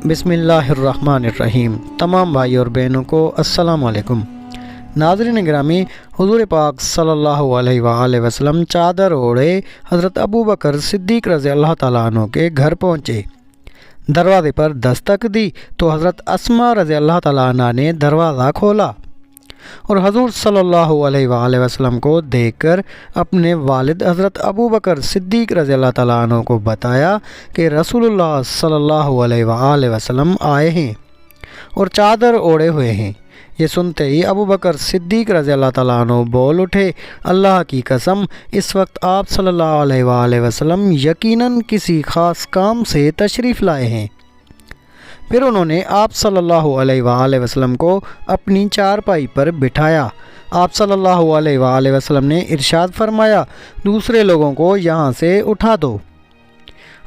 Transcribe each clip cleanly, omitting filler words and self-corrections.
بسم اللہ الرحمن الرحیم۔ تمام بھائی اور بہنوں کو السلام علیکم۔ ناظرین گرامی، حضور پاک صلی اللہ علیہ وآلہ وسلم چادر اوڑھے حضرت ابوبکر صدیق رضی اللہ تعالیٰ عنہ کے گھر پہنچے۔ دروازے پر دستک دی تو حضرت اسماء رضی اللہ تعالیٰ عنہ نے دروازہ کھولا اور حضور صلی اللہ علیہ وآلہ وسلم کو دیکھ کر اپنے والد حضرت ابوبکر صدیق رضی اللہ تعالیٰ عنہ کو بتایا کہ رسول اللہ صلی اللہ علیہ وآلہ وسلم آئے ہیں اور چادر اوڑھے ہوئے ہیں۔ یہ سنتے ہی ابوبکر صدیق رضی اللہ تعالیٰ عنہ بول اٹھے، اللہ کی قسم، اس وقت آپ صلی اللہ علیہ وآلہ وسلم یقیناً کسی خاص کام سے تشریف لائے ہیں۔ پھر انہوں نے آپ صلی اللہ علیہ وآلہ وسلم کو اپنی چارپائی پر بٹھایا۔ آپ صلی اللہ علیہ وآلہ وسلم نے ارشاد فرمایا، دوسرے لوگوں کو یہاں سے اٹھا دو۔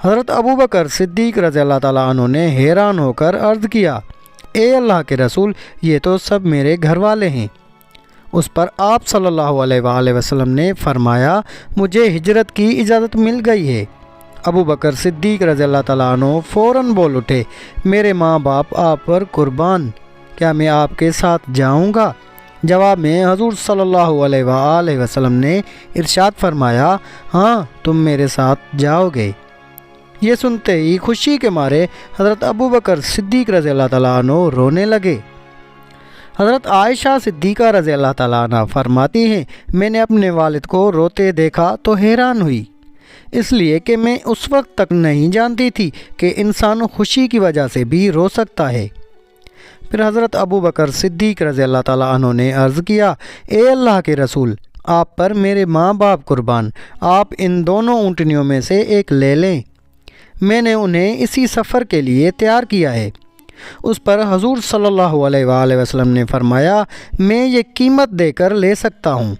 حضرت ابوبکر صدیق رضی اللہ تعالیٰ عنہ نے حیران ہو کر عرض کیا، اے اللہ کے رسول، یہ تو سب میرے گھر والے ہیں۔ اس پر آپ صلی اللہ علیہ وآلہ وسلم نے فرمایا، مجھے ہجرت کی اجازت مل گئی ہے۔ ابوبکر صدیق رضی اللہ تعالیٰ عنہ فوراً بول اٹھے، میرے ماں باپ آپ پر قربان، کیا میں آپ کے ساتھ جاؤں گا؟ جواب میں حضور صلی اللہ علیہ وآلہ وسلم نے ارشاد فرمایا، ہاں تم میرے ساتھ جاؤ گے۔ یہ سنتے ہی خوشی کے مارے حضرت ابوبکر صدیق رضی اللہ تعالیٰ عنہ رونے لگے۔ حضرت عائشہ صدیقہ رضی اللہ تعالیٰ عنہ فرماتی ہیں، میں نے اپنے والد کو روتے دیکھا تو حیران ہوئی، اس لیے کہ میں اس وقت تک نہیں جانتی تھی کہ انسان خوشی کی وجہ سے بھی رو سکتا ہے۔ پھر حضرت ابوبکر صدیق رضی اللہ تعالیٰ عنہ نے عرض کیا، اے اللہ کے رسول، آپ پر میرے ماں باپ قربان، آپ ان دونوں اونٹنیوں میں سے ایک لے لیں، میں نے انہیں اسی سفر کے لیے تیار کیا ہے۔ اس پر حضور صلی اللہ علیہ وآلہ وسلم نے فرمایا، میں یہ قیمت دے کر لے سکتا ہوں۔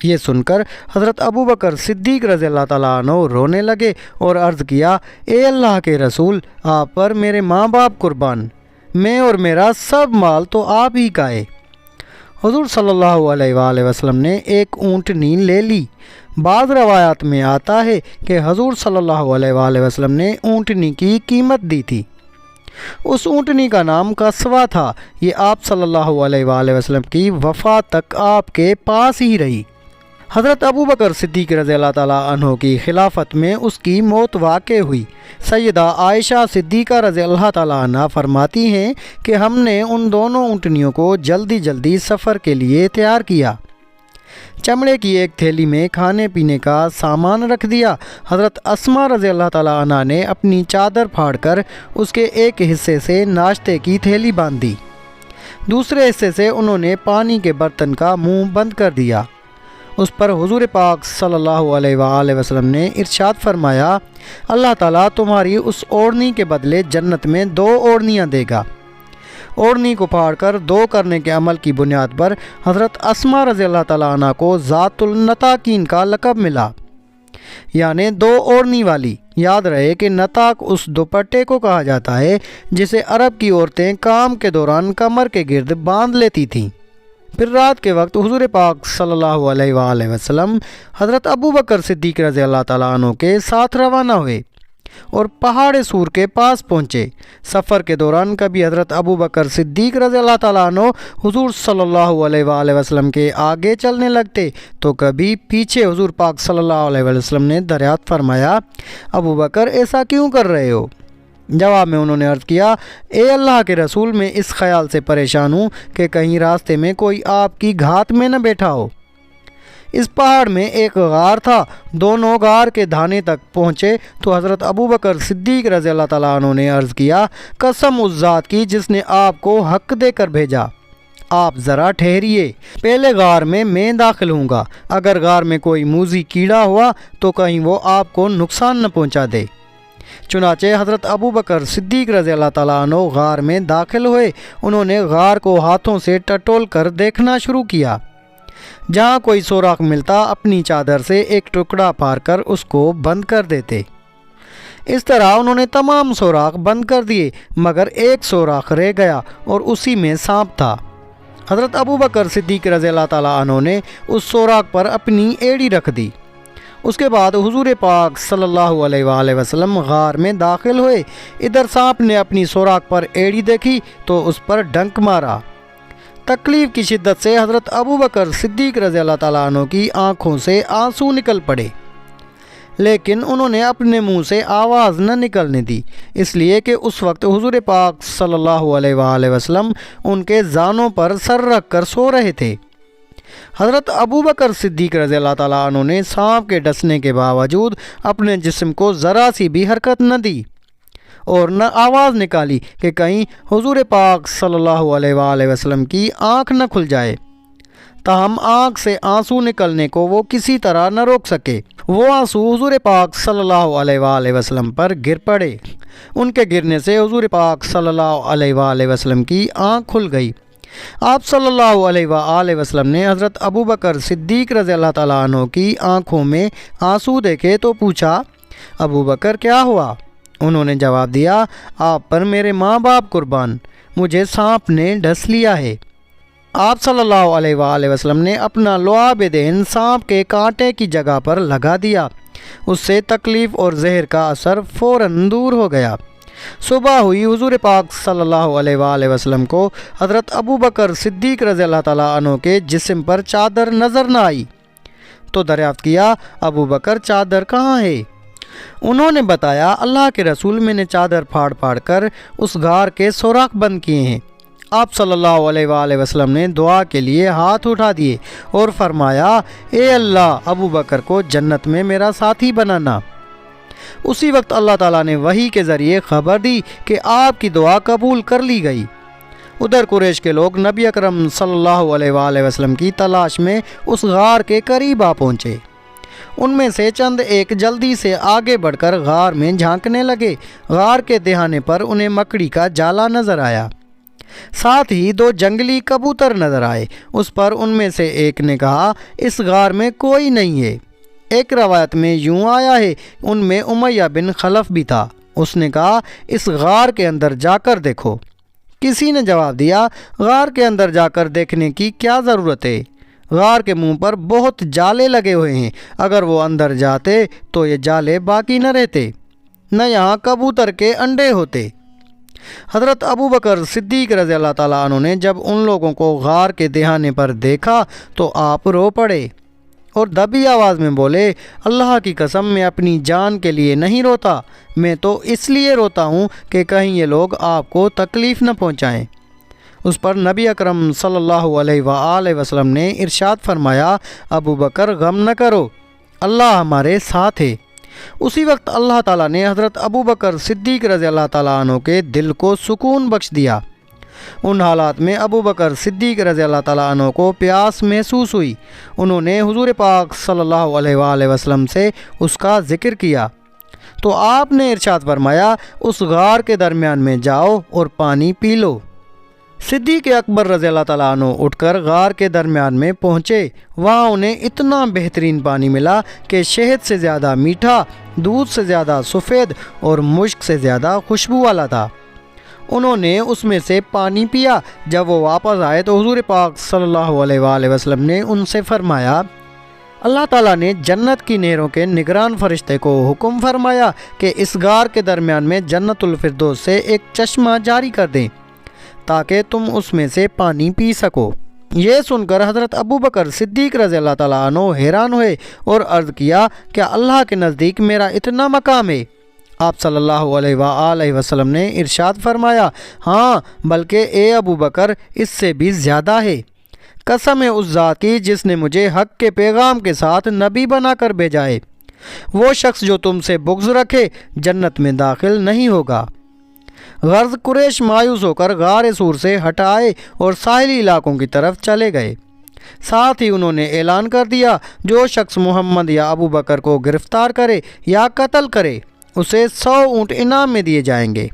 یہ سن کر حضرت ابوبکر صدیق رضی اللہ تعالیٰ عنہ رونے لگے اور عرض کیا، اے اللہ کے رسول، آپ پر میرے ماں باپ قربان، میں اور میرا سب مال تو آپ ہی کا ہے۔ حضور صلی اللہ علیہ وآلہ وسلم نے ایک اونٹنی لے لی۔ بعض روایات میں آتا ہے کہ حضور صلی اللہ علیہ وآلہ وسلم نے اونٹنی کی قیمت دی تھی۔ اس اونٹنی کا نام قصوہ تھا۔ یہ آپ صلی اللہ علیہ وآلہ وسلم کی وفات تک آپ کے پاس ہی رہی۔ حضرت ابوبکر صدیق رضی اللہ تعالیٰ عنہ کی خلافت میں اس کی موت واقع ہوئی۔ سیدہ عائشہ صدیقہ رضی اللہ تعالیٰ عنہ فرماتی ہیں کہ ہم نے ان دونوں اونٹنیوں کو جلدی سفر کے لیے تیار کیا۔ چمڑے کی ایک تھیلی میں کھانے پینے کا سامان رکھ دیا۔ حضرت اسماء رضی اللہ تعالیٰ عنہ نے اپنی چادر پھاڑ کر اس کے ایک حصے سے ناشتے کی تھیلی باندھ دی، دوسرے حصے سے انہوں نے پانی کے برتن کا منہ بند کر دیا۔ اس پر حضور پاک صلی اللہ علیہ وآلہ وسلم نے ارشاد فرمایا، اللہ تعالیٰ تمہاری اس اوڑھنی کے بدلے جنت میں 2 اوڑھنیاں دے گا۔ اوڑھنی کو پھاڑ کر 2 کرنے کے عمل کی بنیاد پر حضرت اسماء رضی اللہ تعالیٰ عنہ کو ذات النطاقین کا لقب ملا، یعنی 2 اوڑھنی والی۔ یاد رہے کہ نطاق اس دوپٹے کو کہا جاتا ہے جسے عرب کی عورتیں کام کے دوران کمر کے گرد باندھ لیتی تھیں۔ پھر رات کے وقت حضور پاک صلی اللہ علیہ وآلہ وسلم حضرت ابوبکر صدیق رضی اللہ تعالیٰ عنہ کے ساتھ روانہ ہوئے اور پہاڑ سور کے پاس پہنچے۔ سفر کے دوران کبھی حضرت ابوبکر صدیق رضی اللہ تعالیٰ عنہ حضور صلی اللہ علیہ وآلہ وسلم کے آگے چلنے لگتے تو کبھی پیچھے۔ حضور پاک صلی اللہ علیہ وآلہ وسلم نے دریافت فرمایا، ابوبکر ایسا کیوں کر رہے ہو؟ جواب میں انہوں نے عرض کیا، اے اللہ کے رسول، میں اس خیال سے پریشان ہوں کہ کہیں راستے میں کوئی آپ کی گھات میں نہ بیٹھا ہو۔ اس پہاڑ میں ایک غار تھا۔ دونوں غار کے دھانے تک پہنچے تو حضرت ابوبکر صدیق رضی اللہ تعالیٰ عنہ نے عرض کیا، قسم اس ذات کی جس نے آپ کو حق دے کر بھیجا، آپ ذرا ٹھہریے، پہلے غار میں داخل ہوں گا، اگر غار میں کوئی موذی کیڑا ہوا تو کہیں وہ آپ کو نقصان نہ پہنچا دے۔ چنانچہ حضرت ابوبکر صدیق رضی اللہ تعالیٰ عنہ غار میں داخل ہوئے۔ انہوں نے غار کو ہاتھوں سے ٹٹول کر دیکھنا شروع کیا۔ جہاں کوئی سوراخ ملتا اپنی چادر سے ایک ٹکڑا پار کر اس کو بند کر دیتے۔ اس طرح انہوں نے تمام سوراخ بند کر دیے، مگر ایک سوراخ رہ گیا اور اسی میں سانپ تھا۔ حضرت ابوبکر صدیق رضی اللہ تعالیٰ عنہ نے اس سوراخ پر اپنی ایڑی رکھ دی، اس کے بعد حضور پاک صلی اللہ علیہ وآلہ وسلم غار میں داخل ہوئے۔ ادھر سانپ نے اپنی سوراخ پر ایڑی دیکھی تو اس پر ڈنک مارا۔ تکلیف کی شدت سے حضرت ابوبکر صدیق رضی اللہ تعالیٰ عنہ کی آنکھوں سے آنسو نکل پڑے، لیکن انہوں نے اپنے منہ سے آواز نہ نکلنے دی، اس لیے کہ اس وقت حضور پاک صلی اللہ علیہ وآلہ وسلم ان کے زانوں پر سر رکھ کر سو رہے تھے۔ حضرت ابوبکر صدیق رضی اللہ تعالیٰ عنہ نے سانپ کے ڈسنے کے باوجود اپنے جسم کو ذرا سی بھی حرکت نہ دی اور نہ آواز نکالی کہ کہیں حضور پاک صلی اللہ علیہ وآلہ وسلم کی آنکھ نہ کھل جائے۔ تاہم آنکھ سے آنسو نکلنے کو وہ کسی طرح نہ روک سکے۔ وہ آنسو حضور پاک صلی اللہ علیہ وآلہ وسلم پر گر پڑے۔ ان کے گرنے سے حضور پاک صلی اللہ علیہ وآلہ وسلم کی آنکھ کھل گئی۔ آپ صلی اللہ علیہ وآلہ وسلم نے حضرت ابوبکر صدیق رضی اللہ تعالیٰ عنہ کی آنکھوں میں آنسو دیکھے تو پوچھا، ابوبکر کیا ہوا؟ انہوں نے جواب دیا، آپ پر میرے ماں باپ قربان، مجھے سانپ نے ڈس لیا ہے۔ آپ صلی اللہ علیہ وآلہ وسلم نے اپنا لعاب دہن سانپ کے کانٹے کی جگہ پر لگا دیا، اس سے تکلیف اور زہر کا اثر فوراً دور ہو گیا۔ صبح ہوئی، حضور پاک صلی اللہ علیہ وآلہ وسلم کو حضرت ابوبکر صدیق رضی اللہ تعالیٰ عنہ کے جسم پر چادر نظر نہ آئی تو دریافت کیا، ابوبکر چادر کہاں ہے؟ انہوں نے بتایا، اللہ کے رسول، میں نے چادر پھاڑ پھاڑ کر اس غار کے سوراخ بند کیے ہیں۔ آپ صلی اللہ علیہ وآلہ وسلم نے دعا کے لیے ہاتھ اٹھا دیے اور فرمایا، اے اللہ، ابوبکر کو جنت میں میرا ساتھی بنانا۔ اسی وقت اللہ تعالیٰ نے وحی کے ذریعے خبر دی کہ آپ کی دعا قبول کر لی گئی۔ ادھر قریش کے لوگ نبی اکرم صلی اللہ علیہ وآلہ وسلم کی تلاش میں اس غار کے قریب آ پہنچے۔ ان میں سے چند ایک جلدی سے آگے بڑھ کر غار میں جھانکنے لگے۔ غار کے دہانے پر انہیں مکڑی کا جالا نظر آیا، ساتھ ہی دو جنگلی کبوتر نظر آئے۔ اس پر ان میں سے ایک نے کہا، اس غار میں کوئی نہیں ہے۔ ایک روایت میں یوں آیا ہے، ان میں امیہ بن خلف بھی تھا۔ اس نے کہا، اس غار کے اندر جا کر دیکھو۔ کسی نے جواب دیا، غار کے اندر جا کر دیکھنے کی کیا ضرورت ہے؟ غار کے منہ پر بہت جالے لگے ہوئے ہیں، اگر وہ اندر جاتے تو یہ جالے باقی نہ رہتے، نہ یہاں کبوتر کے انڈے ہوتے۔ حضرت ابوبکر صدیق رضی اللہ تعالیٰ عنہ نے جب ان لوگوں کو غار کے دہانے پر دیکھا تو آپ رو پڑے اور دبی آواز میں بولے، اللہ کی قسم، میں اپنی جان کے لیے نہیں روتا، میں تو اس لیے روتا ہوں کہ کہیں یہ لوگ آپ کو تکلیف نہ پہنچائیں۔ اس پر نبی اکرم صلی اللہ علیہ وآلہ وسلم نے ارشاد فرمایا، ابوبکر غم نہ کرو، اللہ ہمارے ساتھ ہے۔ اسی وقت اللہ تعالیٰ نے حضرت ابوبکر صدیق رضی اللہ تعالیٰ عنہ کے دل کو سکون بخش دیا۔ ان حالات میں ابوبکر صدیق رضی اللہ تعالیٰ عنہ کو پیاس محسوس ہوئی۔ انہوں نے حضور پاک صلی اللہ علیہ وآلہ وسلم سے اس کا ذکر کیا تو آپ نے ارشاد فرمایا، اس غار کے درمیان میں جاؤ اور پانی پی لو۔ صدیق اکبر رضی اللہ تعالیٰ عنہ اٹھ کر غار کے درمیان میں پہنچے۔ وہاں انہیں اتنا بہترین پانی ملا کہ شہد سے زیادہ میٹھا، دودھ سے زیادہ سفید اور مشک سے زیادہ خوشبو والا تھا۔ انہوں نے اس میں سے پانی پیا۔ جب وہ واپس آئے تو حضور پاک صلی اللہ علیہ وآلہ وسلم نے ان سے فرمایا، اللہ تعالیٰ نے جنت کی نہروں کے نگران فرشتے کو حکم فرمایا کہ اس غار کے درمیان میں جنت الفردوس سے ایک چشمہ جاری کر دیں تاکہ تم اس میں سے پانی پی سکو۔ یہ سن کر حضرت ابوبکر صدیق رضی اللہ تعالیٰ عنہ حیران ہوئے اور عرض کیا، کیا اللہ کے نزدیک میرا اتنا مقام ہے؟ آپ صلی اللہ علیہ وآلہ وسلم نے ارشاد فرمایا، ہاں، بلکہ اے ابوبکر، اس سے بھی زیادہ ہے۔ قسم ہے اس ذات کی جس نے مجھے حق کے پیغام کے ساتھ نبی بنا کر بھیجا ہے، وہ شخص جو تم سے بغض رکھے جنت میں داخل نہیں ہوگا۔ غرض قریش مایوس ہو کر غار سور سے ہٹائے اور ساحلی علاقوں کی طرف چلے گئے۔ ساتھ ہی انہوں نے اعلان کر دیا، جو شخص محمد یا ابوبکر کو گرفتار کرے یا قتل کرے اسے 100 اونٹ انعام میں دیے جائیں گے۔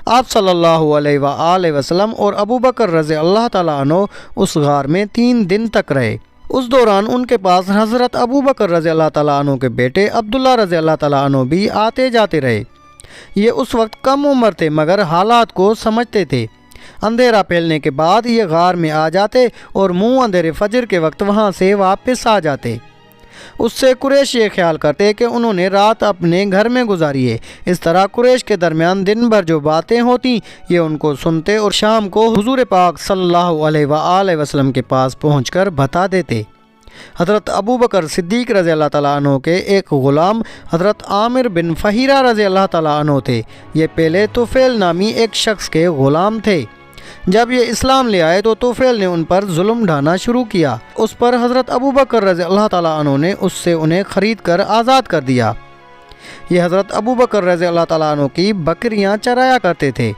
آپ صلی اللہ علیہ وآلہ وسلم اور ابوبکر رضی اللہ تعالیٰ عنہ اس غار میں 3 دن تک رہے۔ اس دوران ان کے پاس حضرت ابوبکر رضی اللہ تعالیٰ عنہ کے بیٹے عبداللہ رضی اللہ تعالیٰ عنہ بھی آتے جاتے رہے۔ یہ اس وقت کم عمر تھے مگر حالات کو سمجھتے تھے۔ اندھیرا پھیلنے کے بعد یہ غار میں آ جاتے اور منہ اندھیرے فجر کے وقت وہاں سے واپس آ جاتے۔ اس سے قریش یہ خیال کرتے کہ انہوں نے رات اپنے گھر میں گزاری ہے۔ اس طرح قریش کے درمیان دن بھر جو باتیں ہوتی یہ ان کو سنتے اور شام کو حضور پاک صلی اللہ علیہ وآلہ وسلم کے پاس پہنچ کر بتا دیتے۔ حضرت ابوبکر صدیق رضی اللہ تعالیٰ عنہ کے ایک غلام حضرت عامر بن فہیرہ رضی اللہ تعالیٰ عنہ تھے۔ یہ پہلے طفیل نامی ایک شخص کے غلام تھے۔ جب یہ اسلام لے آئے تو طفیل نے ان پر ظلم ڈھانا شروع کیا۔ اس پر حضرت ابوبکر رضی اللہ تعالیٰ عنہ نے اس سے انہیں خرید کر آزاد کر دیا۔ یہ حضرت ابوبکر رضی اللہ تعالیٰ عنہ کی بکریاں چرایا کرتے تھے۔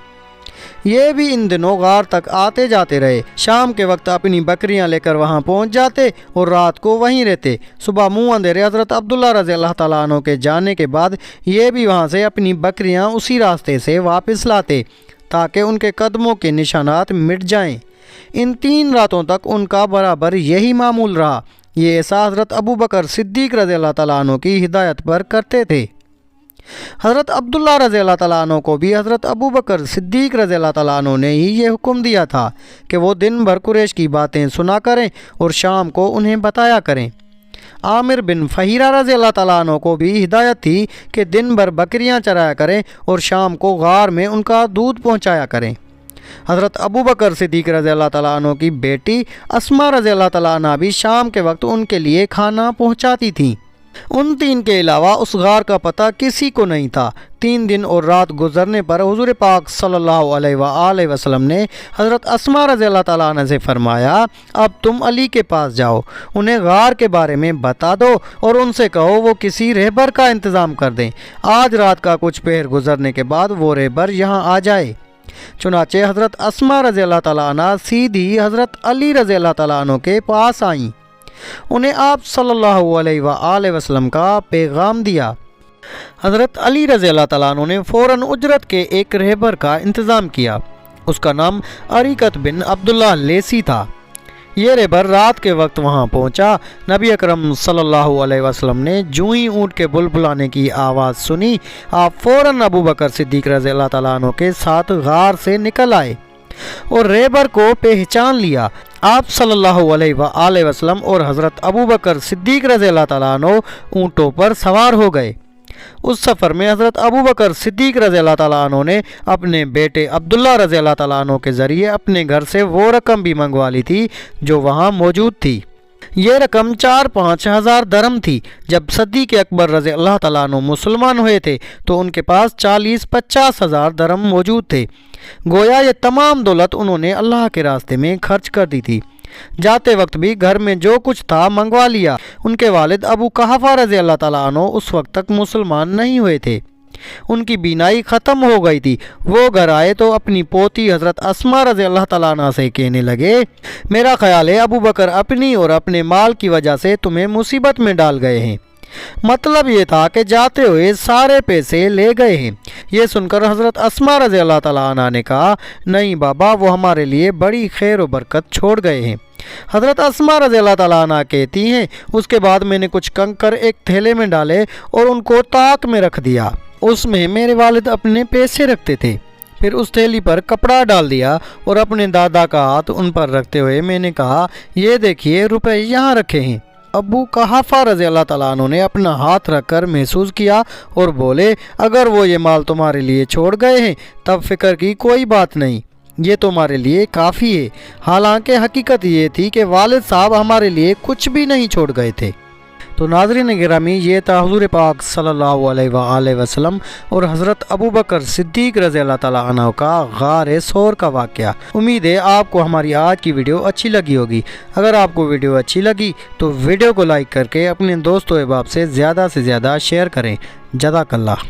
یہ بھی ان دنوں غار تک آتے جاتے رہے۔ شام کے وقت اپنی بکریاں لے کر وہاں پہنچ جاتے اور رات کو وہیں رہتے۔ صبح منہ اندھیرے حضرت عبداللہ رضی اللہ تعالیٰ عنہ کے جانے کے بعد یہ بھی وہاں سے اپنی بکریاں اسی راستے سے واپس لاتے تاکہ ان کے قدموں کے نشانات مٹ جائیں۔ ان 3 راتوں تک ان کا برابر یہی معمول رہا۔ یہ ایسا حضرت ابوبکر صدیق رضی اللہ تعالیٰ عنہ کی ہدایت پر کرتے تھے۔ حضرت عبداللہ رضی اللہ تعالیٰ عنہ کو بھی حضرت ابوبکر صدیق رضی اللہ تعالیٰ عنہ نے ہی یہ حکم دیا تھا کہ وہ دن بھر قریش کی باتیں سنا کریں اور شام کو انہیں بتایا کریں۔ عامر بن فہیرہ رضی اللہ تعالیٰ عنہ کو بھی ہدایت تھی کہ دن بھر بکریاں چرایا کریں اور شام کو غار میں ان کا دودھ پہنچایا کریں۔ حضرت ابوبکر صدیق رضی اللہ تعالیٰ عنہ کی بیٹی اسما رضی اللہ تعالیٰ عنہ بھی شام کے وقت ان کے لیے کھانا پہنچاتی تھیں۔ ان 3 کے علاوہ اس غار کا پتہ کسی کو نہیں تھا۔ 3 دن اور رات گزرنے پر حضور پاک صلی اللہ علیہ وآلہ وسلم نے حضرت اسما رضی اللہ تعالیٰ عنہ سے فرمایا، اب تم علی کے پاس جاؤ، انہیں غار کے بارے میں بتا دو اور ان سے کہو وہ کسی رہبر کا انتظام کر دیں۔ آج رات کا کچھ پہر گزرنے کے بعد وہ رہبر یہاں آ جائے۔ چنانچہ حضرت اسما رضی اللہ تعالیٰ عنہ سیدھی حضرت علی رضی اللہ تعالیٰ عنہ کے پاس آئیں۔ انہیں آپ صلی اللہ علیہ وآلہ وسلم کا پیغام دیا۔ حضرت علی رضی اللہ تعالیٰ عنہ نے فوراً اجرت کے ایک رہبر کا انتظام کیا۔ اس کا نام عریقت بن عبداللہ لیسی تھا۔ یہ رہبر رات کے وقت وہاں پہنچا۔ نبی اکرم صلی اللہ علیہ وسلم نے جو ہی اونٹ کے بلبلانے کی آواز سنی، آپ فوراً ابوبکر صدیق رضی اللہ تعالیٰ عنہ کے ساتھ غار سے نکل آئے اور رہبر کو پہچان لیا۔ آپ صلی اللہ علیہ وآلہ وسلم اور حضرت ابوبکر صدیق رضی اللہ تعالیٰ عنہ اونٹوں پر سوار ہو گئے۔ اس سفر میں حضرت ابوبکر صدیق رضی اللہ تعالیٰ عنہ نے اپنے بیٹے عبداللہ رضی اللہ تعالیٰ عنہ کے ذریعے اپنے گھر سے وہ رقم بھی منگوا لی تھی جو وہاں موجود تھی۔ یہ رقم 4-5 ہزار درم تھی۔ جب صدیق اکبر رضی اللہ تعالیٰ عنہ مسلمان ہوئے تھے تو ان کے پاس 40-50 ہزار درم موجود تھے۔ گویا یہ تمام دولت انہوں نے اللہ کے راستے میں خرچ کر دی تھی۔ جاتے وقت بھی گھر میں جو کچھ تھا منگوا لیا۔ ان کے والد ابو قحافہ رضی اللہ تعالیٰ عنہ اس وقت تک مسلمان نہیں ہوئے تھے۔ ان کی بینائی ختم ہو گئی تھی۔ وہ گھر آئے تو اپنی پوتی حضرت اسما رضی اللہ تعالیٰ عنہ سے کہنے لگے، میرا خیال ہے ابو بکر اپنی اور اپنے مال کی وجہ سے تمہیں مصیبت میں ڈال گئے ہیں۔ مطلب یہ تھا کہ جاتے ہوئے سارے پیسے لے گئے ہیں۔ یہ سن کر حضرت اسما رضی اللہ تعالیٰ عنہ نے کہا، نہیں بابا، وہ ہمارے لیے بڑی خیر و برکت چھوڑ گئے ہیں۔ حضرت اسما رضی اللہ تعالیٰ عنہ کہتی ہیں، اس کے بعد میں نے کچھ کنکر ایک تھیلے میں ڈالے اور ان کو طاق میں رکھ دیا۔ اس میں میرے والد اپنے پیسے رکھتے تھے۔ پھر اس تھیلی پر کپڑا ڈال دیا اور اپنے دادا کا ہاتھ ان پر رکھتے ہوئے میں نے کہا، یہ دیکھیے روپے یہاں رکھے ہیں۔ ابو قحافہ رضی اللہ تعالیٰ عنہ نے اپنا ہاتھ رکھ کر محسوس کیا اور بولے، اگر وہ یہ مال تمہارے لیے چھوڑ گئے ہیں تب فکر کی کوئی بات نہیں، یہ تمہارے لیے کافی ہے۔ حالانکہ حقیقت یہ تھی کہ والد صاحب ہمارے لیے کچھ بھی نہیں چھوڑ گئے تھے۔ تو ناظرین گرامی، یہ تھا حضور پاک صلی اللہ علیہ وآلہ وسلم اور حضرت ابوبکر صدیق رضی اللہ تعالیٰ عنہ کا غار ثور کا واقعہ۔ امید ہے آپ کو ہماری آج کی ویڈیو اچھی لگی ہوگی۔ اگر آپ کو ویڈیو اچھی لگی تو ویڈیو کو لائک کر کے اپنے دوست و احباب سے زیادہ شیئر کریں۔ جزاک اللہ۔